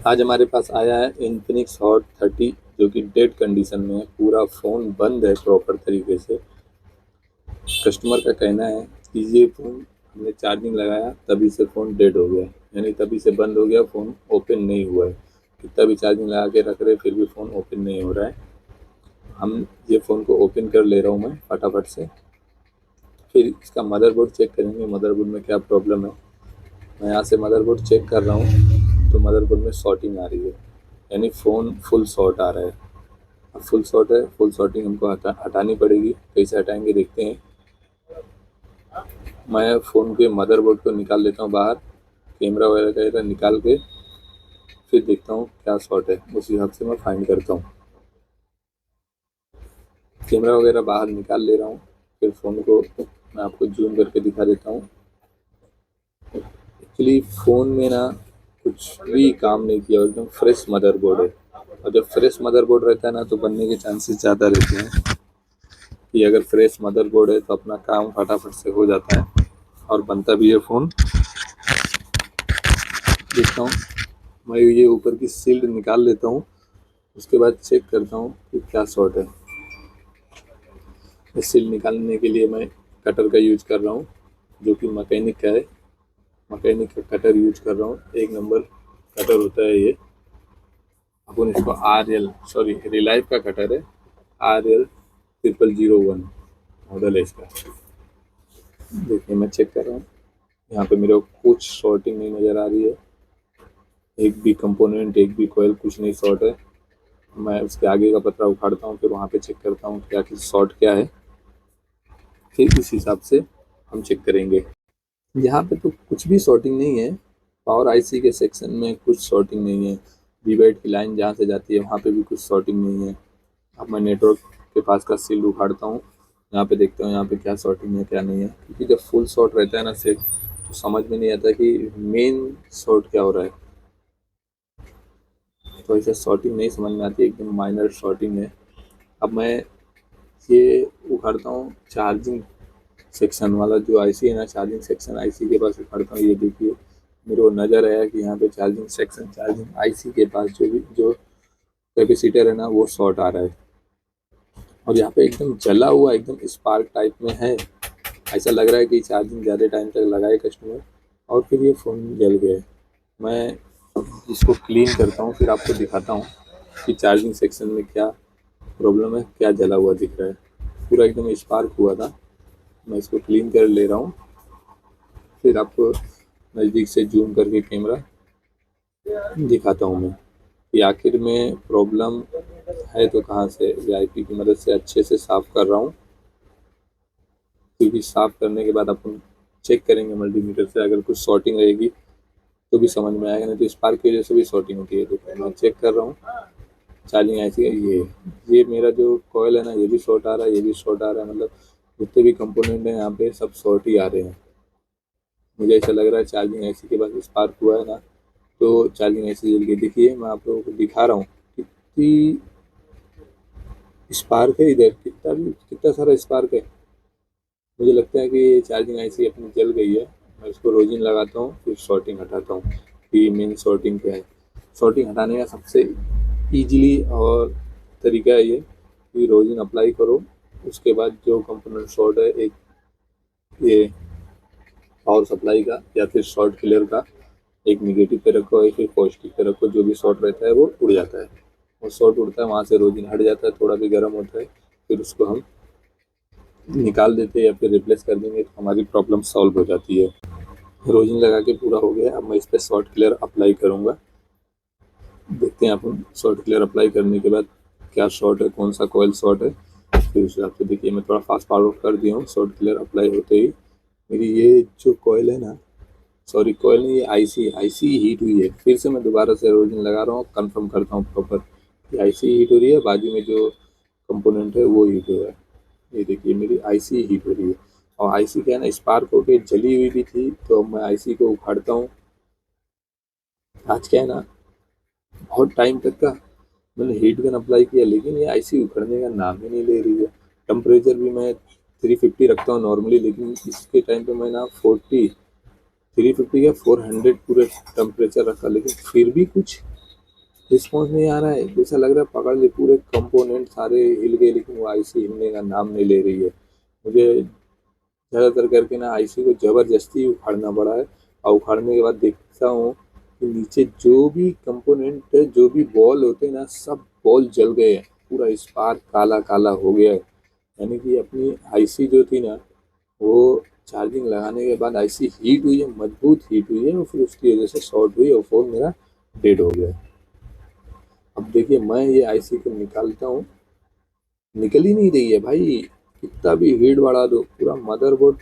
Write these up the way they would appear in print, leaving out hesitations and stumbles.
आज हमारे पास आया है इन्फिनिक्स हॉट 30 जो कि डेड कंडीशन में है। पूरा फ़ोन बंद है प्रॉपर तरीके से। कस्टमर का कहना है कि ये फ़ोन हमने चार्जिंग लगाया तभी से फ़ोन डेड हो गया, यानी तभी से बंद हो गया, फ़ोन ओपन नहीं हुआ है। कितना भी चार्जिंग लगा के रख रहे फिर भी फ़ोन ओपन नहीं हो रहा है। हम ये फ़ोन को ओपन कर ले रहा हूँ मैं फटाफट से। फिर इसका मदरबोर्ड चेक करेंगे, मदरबोर्ड में क्या प्रॉब्लम है। मैं यहाँ से मदरबोर्ड चेक कर रहा हूँ तो मदरबोर्ड में शॉर्टिंग आ रही है, यानी फ़ोन फुल शॉर्ट आ रहा है। अब फुल शॉर्ट है, फुल शॉर्टिंग हमको हटानी पड़ेगी। कैसे हटाएंगे देखते हैं। मैं फ़ोन के मदरबोर्ड को निकाल लेता हूँ बाहर, कैमरा वगैरह निकाल के फिर देखता हूँ क्या शॉर्ट है, उस हिसाब से मैं फाइंड करता हूँ। कैमरा वगैरह बाहर निकाल ले रहा हूँ, फिर फ़ोन को मैं आपको जूम करके दिखा देता हूँ। एक्चुअली फ़ोन में ना कुछ भी काम नहीं किया, एकदम फ्रेश मदरबोर्ड है। और जब फ्रेश मदरबोर्ड रहता है ना तो बनने के चांसेस ज़्यादा रहते हैं कि अगर फ्रेश मदरबोर्ड है तो अपना काम फटाफट से हो जाता है और बनता भी है फ़ोन। देखता हूँ, मैं ये ऊपर की सील्ड निकाल लेता हूँ, उसके बाद चेक करता हूँ कि क्या शॉर्ट है। इस सील्ड निकालने के लिए मैं कटर का यूज कर रहा हूँ, जो कि मैकेनिक का है। मैकेनिक का कटर यूज कर रहा हूँ, 1 नंबर कटर होता है ये। अपन इसको रिलाइफ का कटर है, RL0001 मॉडल है इसका। देखिए मैं चेक कर रहा हूँ, यहाँ पे मेरे को कुछ शॉर्टिंग नहीं नज़र आ रही है। एक भी कंपोनेंट, एक भी कोयल, कुछ नहीं शॉर्ट है। मैं उसके आगे का पतरा उखाड़ता हूँ, फिर वहाँ पे चेक करता हूँ क्या कि शॉर्ट क्या है, फिर उस हिसाब से हम चेक करेंगे। यहाँ पे तो कुछ भी शॉर्टिंग नहीं है। पावर आईसी के सेक्शन में कुछ शॉर्टिंग नहीं है। वीबैट की लाइन जहाँ से जाती है वहाँ पे भी कुछ शॉर्टिंग नहीं है। अब मैं नेटवर्क के पास का सील उखाड़ता हूँ, यहाँ पे देखता हूँ यहाँ पे क्या शॉर्टिंग है क्या नहीं है, क्योंकि जब फुल शॉर्ट रहता है ना सेट तो समझ में नहीं आता कि मेन शॉर्ट क्या हो रहा है। तो ऐसे शॉर्टिंग नहीं समझ में आती, एकदम माइनर शॉर्टिंग है। अब मैं ये उखाड़ता हूँ चार्जिंग सेक्शन वाला जो आईसी है ना, चार्जिंग सेक्शन आईसी के पास उखाड़ता हूँ। ये देखिए मेरे को नज़र आया कि यहाँ पे चार्जिंग सेक्शन, चार्जिंग आईसी के पास जो कैपेसिटर है ना वो शॉर्ट आ रहा है। और यहाँ पे एकदम जला हुआ, एकदम स्पार्क टाइप में है। ऐसा लग रहा है कि चार्जिंग ज़्यादा टाइम तक लगाए कस्टमर और फिर ये फ़ोन जल गया। मैं इसको क्लीन करता हूँ, फिर आपको दिखाता हूँ कि चार्जिंग सेक्शन में क्या प्रॉब्लम है, क्या जला हुआ दिख रहा है। पूरा एकदम स्पार्क हुआ था। मैं इसको क्लीन कर ले रहा हूँ, फिर आपको नज़दीक से जूम करके कैमरा दिखाता हूँ मैं कि आखिर में प्रॉब्लम है तो कहाँ से। वीआईपी की मदद से अच्छे से साफ़ कर रहा हूँ, क्योंकि साफ़ करने के बाद अपन चेक करेंगे मल्टीमीटर से, अगर कुछ शॉर्टिंग रहेगी तो भी समझ में आएगा, नहीं तो स्पार्क की वजह से भी शॉर्टिंग होती है। तो मैं चेक कर रहा हूँ चार्जिंग ऐसी है। ये मेरा जो कॉयल है ना ये भी शॉर्ट आ रहा है, ये भी शॉर्ट आ रहा है। मतलब जितने भी कंपोनेंट हैं यहाँ पे सब शॉर्ट ही आ रहे हैं। मुझे ऐसा लग रहा है चार्जिंग ऐसी के बाद स्पार्क हुआ है ना, तो चार्जिंग ऐसी जल गई। देखिए मैं आप लोगों को दिखा रहा हूँ कितनी स्पार्क है, इधर कितना सारा स्पार्क है। मुझे लगता है कि ये चार्जिंग ऐसी अपनी जल गई है। मैं इसको रोजिन लगाता हूँ, फिर शॉर्टिंग हटाता हूँ कि मेन शॉर्टिंग क्या है। शॉर्टिंग हटाने का सबसे ईजिली और तरीका है ये कि रोजिन अप्लाई करो, उसके बाद जो कंपोनेंट शॉर्ट है, एक ये पावर सप्लाई का या फिर शॉर्ट क्लियर का, एक निगेटिव पे रखो या फिर पॉजिटिव पे रखो, जो भी शॉर्ट रहता है वो उड़ जाता है। और शॉर्ट उड़ता है वहाँ से रोजिन हट जाता है, थोड़ा भी गर्म होता है, फिर उसको हम निकाल देते हैं या फिर रिप्लेस कर देंगे तो हमारी प्रॉब्लम सॉल्व हो जाती है। रोजिन लगा के पूरा हो गया। अब मैं इस पर शॉर्ट क्लियर अप्लाई करूँगा। देखते हैं अपन शॉर्ट क्लियर अप्लाई करने के बाद क्या शॉर्ट है, कौन सा कॉयल शॉर्ट है, फिर उस हिसाब से। देखिए मैं थोड़ा फास्ट फॉरवर्ड कर दिया हूँ। शॉर्ट क्लियर अप्लाई होते ही मेरी ये जो कॉयल है ना, सॉरी कॉयल नहीं, ये आईसी हीट हुई है। फिर से मैं दोबारा से रोजिन लगा रहा हूँ, कंफर्म करता हूँ प्रॉपर कि आईसी हीट हो रही है, बाजू में जो कंपोनेंट है वो हीट हो रहा है। ये देखिए मेरी आईसी हीट हो रही है। और आईसी क्या है ना, स्पार्क होके जली हुई भी थी, तो मैं आईसी को उखाड़ता हूँ। आज क्या है ना, बहुत टाइम तक का मैंने हीट गन अप्लाई किया लेकिन ये आईसी उखड़ने का नाम ही नहीं ले रही है। टेम्परेचर भी मैं 350 रखता हूँ नॉर्मली, लेकिन इसके टाइम पे मैं ना 40, 350 या 400 पूरे टेम्परेचर रखा, लेकिन फिर भी कुछ रिस्पॉन्स नहीं आ रहा है, जैसा लग रहा है पकड़ ले पूरे कंपोनेंट सारे हिल गए, लेकिन वो आईसी हिलने का नाम नहीं ले रही है। मुझे ज़्यादातर करके ना आईसी को ज़बरदस्ती उखाड़ना पड़ा है, और उखाड़ने के बाद देखता हूँ कि नीचे जो भी कंपोनेंट है, जो भी बॉल होते हैं ना, सब बॉल जल गए हैं, पूरा स्पार्क काला काला हो गया है। यानी कि अपनी आईसी जो थी ना, वो चार्जिंग लगाने के बाद आईसी हीट हुई है, मजबूत हीट हुई है, और फिर उसकी वजह से शॉर्ट हुई और फ़ोन मेरा डेड हो गया। अब देखिए मैं ये आईसी को निकालता हूँ, निकल ही नहीं रही है भाई। कितना भी हीट बढ़ा दो, पूरा मदरबोर्ड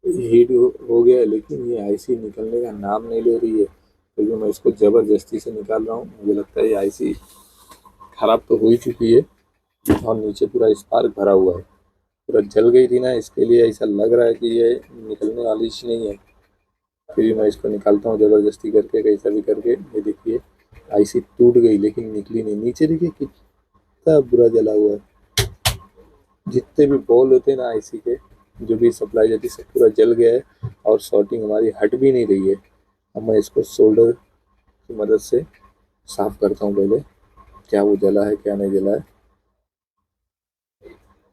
हीट हो गया है, लेकिन ये आईसी निकलने का नाम नहीं ले रही है। क्योंकि मैं इसको ज़बरदस्ती से निकाल रहा हूँ, मुझे लगता है ये आईसी ख़राब तो हो ही चुकी है, और नीचे पूरा स्पार्क भरा हुआ है, पूरा जल गई थी ना, इसके लिए ऐसा लग रहा है कि ये निकलने वाली ही नहीं है। फिर भी मैं इसको निकालता हूँ ज़बरदस्ती करके, कैसा भी करके। ये देखिए आईसी टूट गई, लेकिन निकली नहीं। नीचे देखिए कितना बुरा जला हुआ है, जितने भी बॉल होते हैं ना आईसी के, जो भी सप्लाई जाती है, सब पूरा जल गया है, और शॉर्टिंग हमारी हट भी नहीं रही है। अब मैं इसको सोल्डर की मदद से साफ करता हूँ पहले, क्या वो जला है क्या नहीं जला है।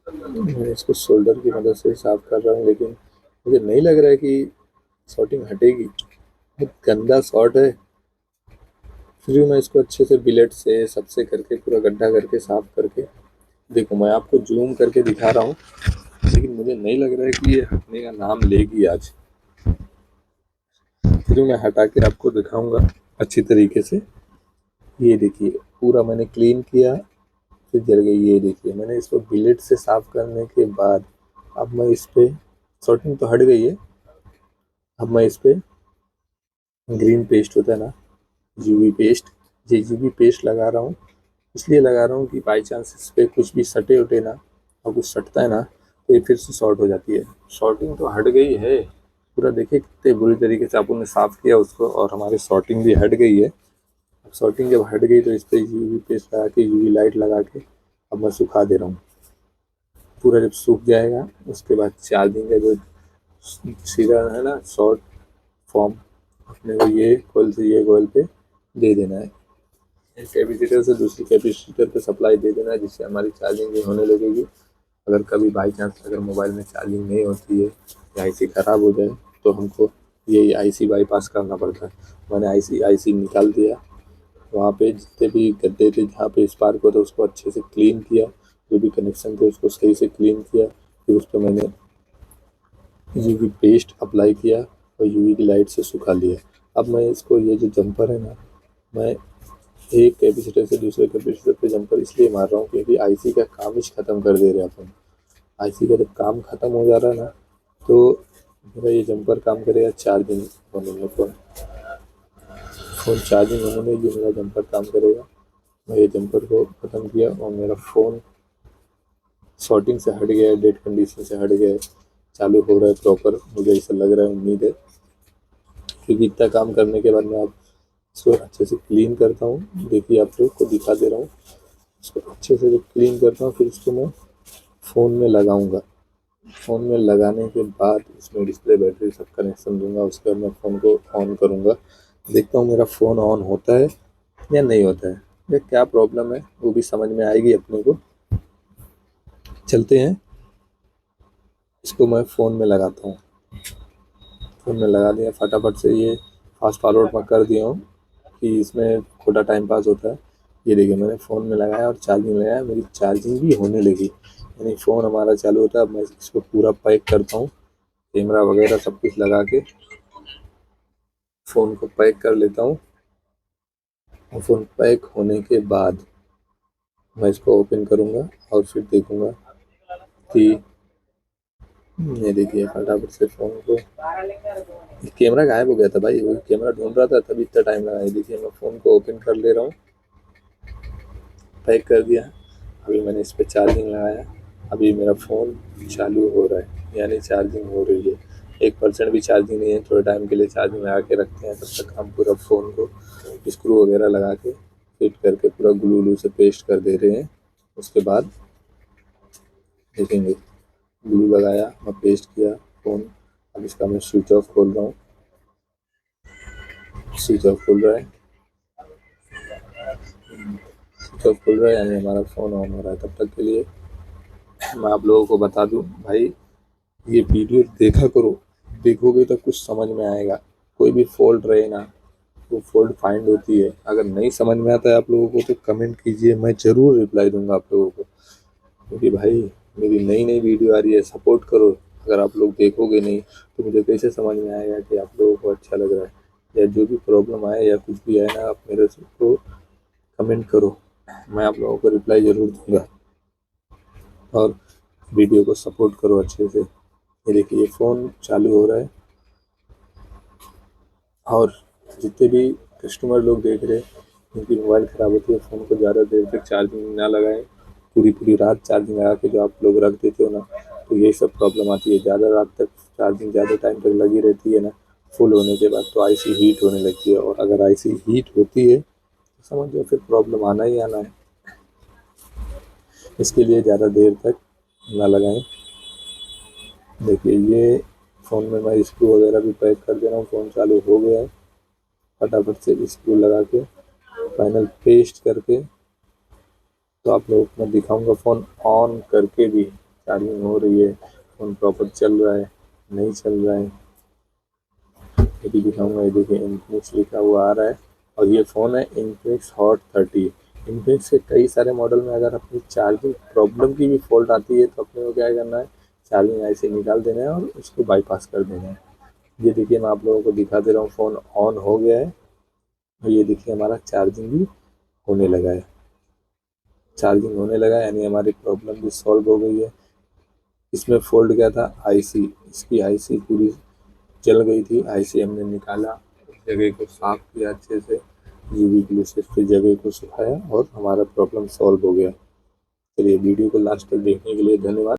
मैं इसको सोल्डर की मदद से साफ कर रहा हूँ, लेकिन मुझे नहीं लग रहा है कि शॉर्टिंग हटेगी। बहुत गंदा शॉर्ट है। फिर भी मैं इसको अच्छे से बिलेट से सबसे करके पूरा गड्ढा करके साफ करके, देखो मैं आपको जूम करके दिखा रहा हूँ, लेकिन मुझे नहीं लग रहा है कि ये हटने का नाम लेगी आज। फिर मैं हटा के आपको दिखाऊंगा अच्छी तरीके से। ये देखिए पूरा मैंने क्लीन किया, फिर जल गई। ये देखिए मैंने इसको बिलेट से साफ करने के बाद, अब मैं इस पे, शॉर्टिंग तो हट गई है, अब मैं इस पे ग्रीन पेस्ट होता है ना, यूवी पेस्ट, ये यूवी पेस्ट लगा रहा हूँ। इसलिए लगा रहा हूँ कि बाई चांस इस पर कुछ भी सटे उटे ना, और कुछ सटता है ना तो ये फिर से शॉर्ट हो जाती है। शॉर्टिंग तो हट गई है पूरा, देखिए कितने बुरी तरीके से अपन ने साफ किया उसको, और हमारी शॉर्टिंग भी हट गई है। अब शॉर्टिंग जब हट गई तो इस पर यूवी पेस्ट लगा के, यूवी लाइट लगा के अब मैं सुखा दे रहा हूँ। पूरा जब सूख जाएगा उसके बाद चार्जिंग का जो सीधा है ना शॉर्ट फॉर्म, अपने को ये कोयल से ये कोयल पे दे देना है, एक कैपेसिटर से दूसरी कैपेसिटर पे सप्लाई दे देना है, जिससे हमारी चार्जिंग भी होने लगेगी। अगर कभी बाई चांस अगर मोबाइल में चार्जिंग नहीं होती है या आईसी ख़राब हो जाए, तो हमको ये आईसी बाईपास करना पड़ता है। मैंने आईसी निकाल दिया, वहाँ पे जितने भी गड्ढे थे जहाँ पे स्पार्क होता उसको अच्छे से क्लीन किया, जो भी कनेक्शन थे उसको सही से क्लीन किया। फिर उस पर मैंने यूवी पेस्ट अप्लाई किया और यूवी की लाइट से सुखा लिया। अब मैं इसको, ये जो जंपर है ना, मैं एक कैपेसिटर से दूसरे कैपेसिटर पे जंपर इसलिए मार रहा हूँ क्योंकि आईसी का काम ही ख़त्म कर दे रहे हैं अपन। आईसी का जब काम ख़त्म हो जा रहा है ना, तो मेरा ये जंपर काम करेगा चार्जिंग होने में। फ़ोन चार्जिंग होने में ये मेरा जंपर काम करेगा। मैं ये जंपर को ख़त्म किया और मेरा फ़ोन शॉर्टिंग से हट गया है, डेड कंडीशन से हट गया है, चालू हो रहा है प्रॉपर, मुझे ऐसा लग रहा है, उम्मीद है। क्योंकि इतना काम करने के बाद मैं आप इसको अच्छे से क्लीन करता हूँ, देखिए आप लोग को दिखा दे रहा हूँ। इसको अच्छे से जब क्लीन करता हूँ, फिर इसको मैं फ़ोन में लगाऊंगा। फ़ोन में लगाने के बाद इसमें डिस्प्ले, बैटरी सब कनेक्शन दूंगा, उसके बाद मैं फ़ोन को ऑन करूँगा। देखता हूँ मेरा फ़ोन ऑन होता है या नहीं होता है, या क्या प्रॉब्लम है वो भी समझ में आएगी अपने को। चलते हैं, इसको मैं फ़ोन में लगाता हूँ। फ़ोन में लगा दिया फटाफट से, ये फास्ट फॉरवर्ड मैं कर दिया हूँ कि इसमें थोड़ा टाइम पास होता है। ये देखिए मैंने फ़ोन में लगाया और चार्जिंग लगाया, मेरी चार्जिंग भी होने लगी, यानी फ़ोन हमारा चालू होता है। अब मैं इसको पूरा पैक करता हूँ, कैमरा वगैरह सब कुछ लगा के फ़ोन को पैक कर लेता हूँ। और फ़ोन पैक होने के बाद मैं इसको ओपन करूँगा और फिर देखूँगा कि, ये देखिए फटाफट से फ़ोन को, कैमरा गायब हो गया था भाई, वो कैमरा ढूंढ रहा था तभी इतना टाइम लगा। देखिए मैं फ़ोन को ओपन कर ले रहा हूँ, पैक कर दिया। अभी मैंने इस पर चार्जिंग लगाया, अभी मेरा फ़ोन चालू हो रहा है, यानी चार्जिंग हो रही है। 1% भी चार्जिंग नहीं है, थोड़े टाइम के लिए चार्जिंग लगा के रखते हैं, तब तक हम पूरा फ़ोन को स्क्रू वगैरह लगा के फिट करके पूरा ग्लू व्लू से पेस्ट कर दे रहे हैं। उसके बाद देखेंगे, ग्लू लगाया, मैं पेस्ट किया फ़ोन। अब इसका मैं स्विच ऑफ खोल रहा हूँ, स्विच ऑफ खोल रहा है। स्विच ऑफ खुल रहा है यानी हमारा फ़ोन ऑन हो रहा है। तब तक के लिए मैं आप लोगों को बता दूं भाई, ये वीडियो देखा करो, देखोगे तो कुछ समझ में आएगा। कोई भी फॉल्ट रहे ना, वो फॉल्ट फाइंड होती है। अगर नहीं समझ में आता है आप लोगों को तो कमेंट कीजिए, मैं ज़रूर रिप्लाई दूंगा आप लोगों को। क्योंकि भाई मेरी नई नई वीडियो आ रही है, सपोर्ट करो। अगर आप लोग देखोगे नहीं तो मुझे कैसे समझ में आएगा कि आप लोगों को अच्छा लग रहा है। या जो भी प्रॉब्लम आए या कुछ भी आए ना, आप मेरे को कमेंट करो, मैं आप लोगों को रिप्लाई ज़रूर दूंगा। और वीडियो को सपोर्ट करो अच्छे से। ये देखिए फ़ोन चालू हो रहा है। और जितने भी कस्टमर लोग देख रहे हैं जिनकी मोबाइल ख़राब होती है, फ़ोन को ज़्यादा देर तक चार्जिंग ना लगाएं। पूरी पूरी रात चार्जिंग लगा के जो आप लोग रख देते हो ना, तो यही सब प्रॉब्लम आती है। ज़्यादा रात तक चार्जिंग ज़्यादा टाइम तक लगी रहती है ना, फुल होने के बाद तो आईसी हीट होने लगती है। और अगर आईसी हीट होती है तो समझो फिर प्रॉब्लम आना ही आना है। इसके लिए ज़्यादा देर तक ना लगाएं। देखिए ये फ़ोन में मैं स्क्रू वगैरह भी पैक कर दे रहा हूँ। फ़ोन चालू हो गया है। फटाफट से स्क्रू लगा के पैनल पेस्ट करके तो आप लोगों को मैं दिखाऊंगा। फ़ोन ऑन करके भी चार्जिंग हो रही है, फ़ोन प्रॉपर चल रहा है नहीं चल रहा है, ये भी दिखाऊंगा। ये देखिए इन्फिनिक्स लिखा हुआ आ रहा है। और ये फ़ोन है इन्फिनिक्स हॉट 30। इन्फिनिक्स के कई सारे मॉडल में अगर अपनी चार्जिंग प्रॉब्लम की भी फॉल्ट आती है तो अपने को क्या करना है, चार्जिंग ऐसे निकाल देना है और उसको बाईपास कर देना है। ये देखिए मैं आप लोगों को दिखा दे रहा हूँ, फ़ोन ऑन हो गया है और ये देखिए हमारा चार्जिंग भी होने लगा है। चार्जिंग होने लगा है यानी हमारी प्रॉब्लम भी सॉल्व हो गई है। इसमें फॉल्ट क्या था, आईसी, इसकी आईसी पूरी जल गई थी। आईसी हमने निकाला, जगह को साफ किया अच्छे से, यूवी ग्लू से फिर जगह को सुखाया और हमारा प्रॉब्लम सॉल्व हो गया। चलिए वीडियो को लास्ट तक देखने के लिए धन्यवाद।